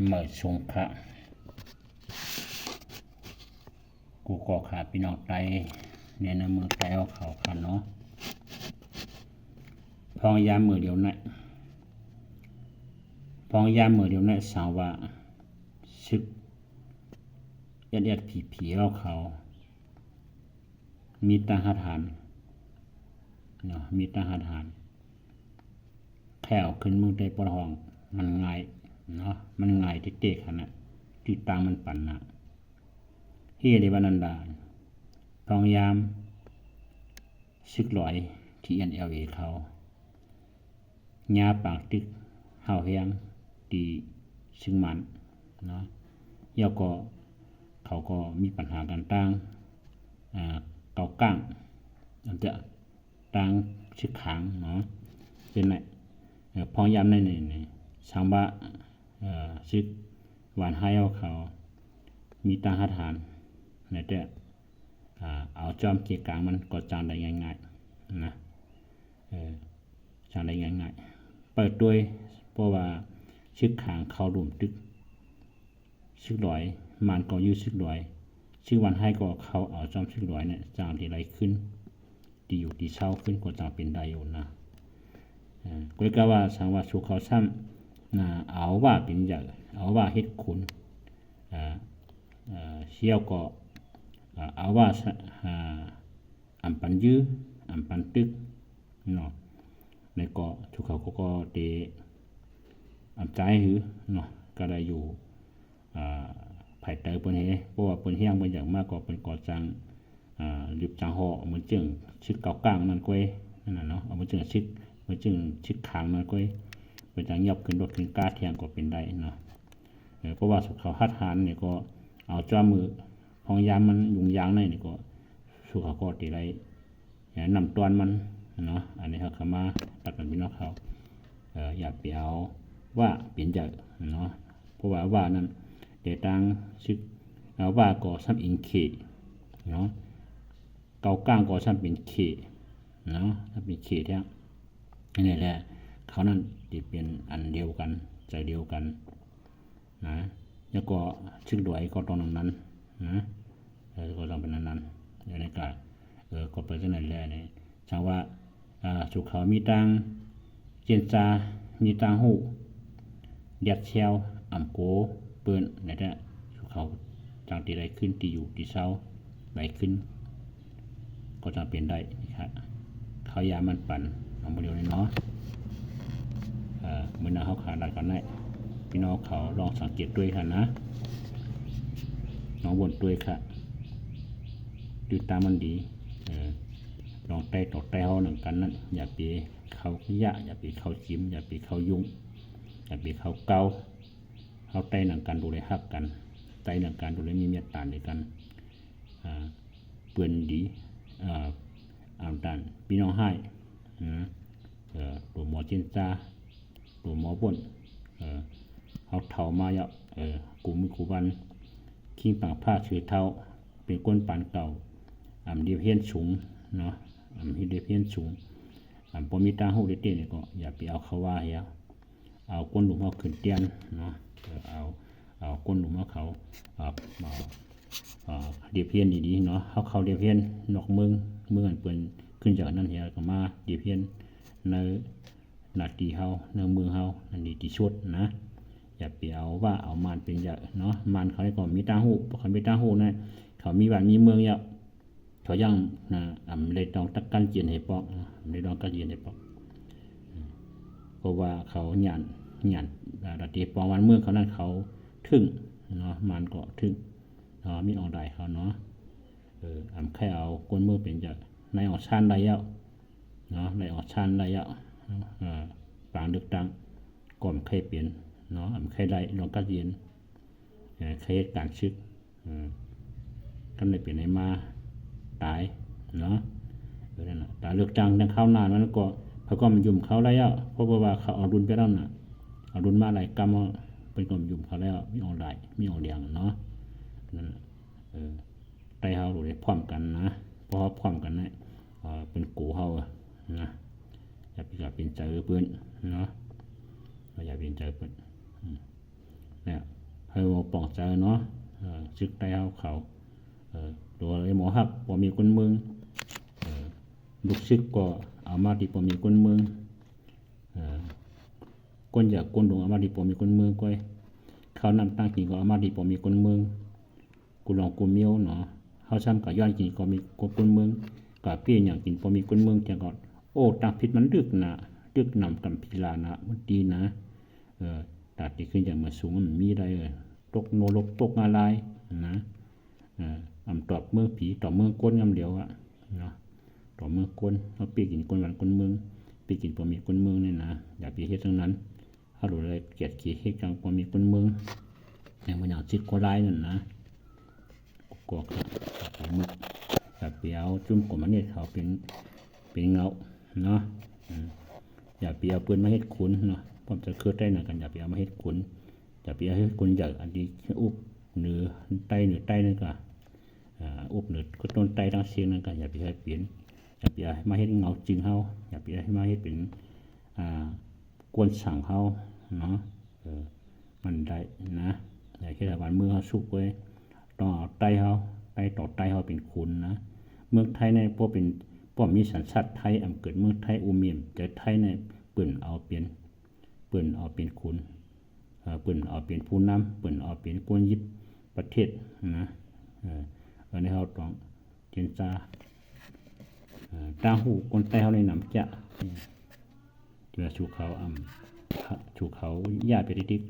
เหมื่อชงพระกูก่อขาพี่น้องไตเนี่ยนะมือไตเอาเขาคันเนาะพองยามมือเดียวนั่นพองยามมือเดียวนั่นสาวว่าซึกเอ็ดผีเอาเขามีตาหาฐานเนาะมีตาหาฐานแค่เอาขึ้นมือได้ปะห้องมันง่ายเนาะมันง่ายเด็กๆขนาดที่ตังมันปั่นนะเฮียในวันนันดาพองยามซึกลอยที่NLAเขาญาปากตึกเฮาเฮียงดีซึ่งมันเนาะแล้วก็เขาก็มีปัญหากันตั้งเกาก้างอันเตะตั้งชึกขางเนาะเป็นไงพองยามในช่างบ้าชึกหวานให้เอาเขามีตั้งหาฐานในเตะเอาจอมเกี่ยกลางมันก็จางได้ง่ายๆนะจางได้ง่ายๆเปิดด้วยเพราะว่าชึกขางเขาหลุมตึกชึกลอยมันก็ยืดชึกลอยชื่อวันให้ก็เขาเอาจอมชึกลอยเนี่ยจางที่ไรขึ้นดีอยู่ดีเช่าขึ้นก็จางเป็นได้อยู่นะก็ก็ว่าสังว่าชูเขาซ้ำเอาว่าเป็นใหญ่เอาว่าเฮ็ดคุณเชี่ยวก็เอาว่าอันปันยื้ออันปันตึกเนาะในก็ทุกเขาก็เตะอันใจหือเนาะก็ได้อยู่ไผ่เตอเปิ้นเฮเพราะว่าเปิ้นเฮียงเปิ้นอย่างมากก็เปิ้นก่อจังรีบจังห่อเหมือนจึงชิดเก่ากลางนั่นก้อยนั่นน่ะเนาะเอาเหมือนจึงชิดเหมือนจึงชิดขางนั่นก้อยเปิ้นจังยับขึ้นรถขึ้นกาเทียงก็เป็นได้เนาะเพราะว่าสุขเขาหัดหานนี่ก็เอาจ้อมือพองยามมันยุงยางในนี่ก็สุขเขาก็ติได้นำตอนมันเนาะอันนี้เขามาตัดกันพี่น้องเขาอย่าไปเอาว่าเปลี่ยนจากเนาะเพราะว่านั้นเดี๋ยวตั้งซึกเอาว่าก่อซ้ำอิงเขเนาะเกาก้างก่อซ้ำเป็นเขเนาะถ้าเป็นเขแท้นี่แหละเขานั้นจะเป็นอันเดียวกันใจเดียวกันนะแล้วก็ซึกด้วยก็ตรงนั้นนะก็ต้องเป็นนั้นอยู่ในการก็ไปที่ไหนแล้วเนี่ยช่างว่าสุขเขามีตังเจนจามีตังหูเดียดเชียวอ่ำโกเปิ้นนี่แหละสุขเขาจังตีได้ขึ้นตีอยู่ตีเศร้าไหลขึ้นก็จะเป็นได้ครับเขายามันปั่นเอามาเดียวเลยเนาะเมื่อนาเขาขาดกันได้พี่น้องเขาลองสังเกตด้วยค่ะนะน้องบนด้วยค่ะดูตามันดีลองไต่ต่อไต่เขาหนังกันนั่นอย่าไปเขาขยะอย่าไปเขาจิ้มอย่าไปเขายุ่งอย่าไปเขาเกาเขาไต่หนังกันดูเลยฮักกันไต่หนังกันดูเลยมีเมตตาในกันเปื่อนดีอ่านตันพี่น้องให้ตัวหมอจินจ้าตัวหมอบนเขาเท่ามาเยอะกูมือกูวันขี้ปากผ้าชื่อเท่าเป็นก้นปานเก่าเดียบเฮียนสูงเนาะเดียบเฮียนสูงพอมีตาหูเด็ดเนี่ยก็อย่าไปเอาเขาว่าเหี้ยเอาก้นหลุมเขาขึ้นเตียนเนาะเอาก้นหลุมเขาเดียบเฮียนดีๆเนาะเขาเดียบเฮียนนอกเมืองเปิ้นขึ้นจากนั้นเหี้ยก็มาเดียบเฮียนในนาทีเฮาในเมืองเฮาอันนี้ที่สุดนะอย่าไปเอาว่าเอามันเป็นอย่างเนาะมันเขาได้ก่อนมีตาหูเขามีตาหูนะเขามีบ้านมีเมืองเยอะเขายังเลยต้องตักกันเจียนให้ปอกเลยต้องกันเจียนให้ปอกเพราะว่าเขาหยันระดับปองวันเมืองเขานั้นเขาถึงเนาะมันก็ถึงเนาะมีออกได้เขาเนาะแค่เอาก้นมือเป็นจากในออกชันได้เยอะเนาะในออกชันได้เยอะปางดึกดังก่อมใครเปลี่ยนเนาะใครได้ลองกันเจียนใครการชึกกันได้เปลี่ยนให้มาตายเนาะนั่นน่ะแต่เลือกจังดังเข้านานมันก็เขาก็มันยุ่มเขาแล้วเพราะว่าเขาเอารุนไปแล้วน่ะเอารุนมาหลายกรรมเป็นก็ยุ่มเขาแล้วมีออนไลน์มีออนเดียงเนาะนั่นไตเฮาดูได้พร้อมกันนะเพราะพร้อมกันนะเป็นกูเฮานะอย่าเป็นใจเปิ้นเนาะอย่าเป็นใจเปิ้นเนี่ย บ่ป้องใจเนาะซึกใต้เฮาเขาตัวไอ้หมอฮักบ่มีคนเมืองลูกศิษย์ก็เอามาที่บ่มีคนเมืองคนอยากคนดงเอามาที่บ่มีคนเมืองก้อยข้าวน้ำตั้งกินก็เอามาที่บ่มีคนเมืองกูลองกูเมียวเนาะเฮาซ้ำก็ย้อนกินก็มีคนเมืองก็เปี้ยหยังกินบ่มีคนเมืองจังก็โอ้ตาผิดมันดึกนะดึกนำกำพิลานะมันดีนะตาที่ขึ้นอย่างมาสูงมันมีได้ตกโนรกตกอะไรนะอำตอบเมืองผีต่อเมืองก้นงำเหลียวอ่ะเนาะต่อเมืองก้นเฮาเปี้ยกินคนวันคนเมืองไปกินบ่มีคนเมืองนี่นะอย่าไปเฮ็ดทั้งนั้นเฮารู้เลยเกลียดขี้เฮ็ดจังบ่มีคนเมืองอย่างบ่อย่างจิตก็ร้ายนั่นนะก็มึกอย่าไปเอาจุ่มกว่ามันเนี่ยเขาเป็นเงาเนาะอย่าไปเอาปืนมาเฮ็ดขุนเนาะผมจะคือได้นะกันอย่าไปเอามาเฮ็ดขุนอย่าไปเอาเฮ็ดขุนอยากอันนี้อุบเหนือใต้นั่นก็อุบเหนือก็ต้นใต้ทั้งเสียงนั่นก็อย่าไปให้เปลี่ยนอย่าไปเอามาเฮ็ดเงาจริงเฮาอย่าไปเอามาเฮ็ดเป็นกวนสั่งเฮาเนาะมันได้นะแต่แค่ว่าเมืองเฮาสุกไว้ต้องเอาใต้เฮาใต้ต่อใต้เฮาเป็นขุนนะเมืองไทยในพวกเป็นพวกมีสัญชาติไทยอำเกิดเมืองไทยอูเมียมแต่ไทยในเปิ้นเอาเป็นขุนเปิ้นเอาเป็นผู้นำเปิ้นเอาเป็นคนยึดประเทศนะอันนี้เฮาต้องเจนซาตาหูคนใต้เฮาในนำจะชูเขาชูเขาญาติไปดิก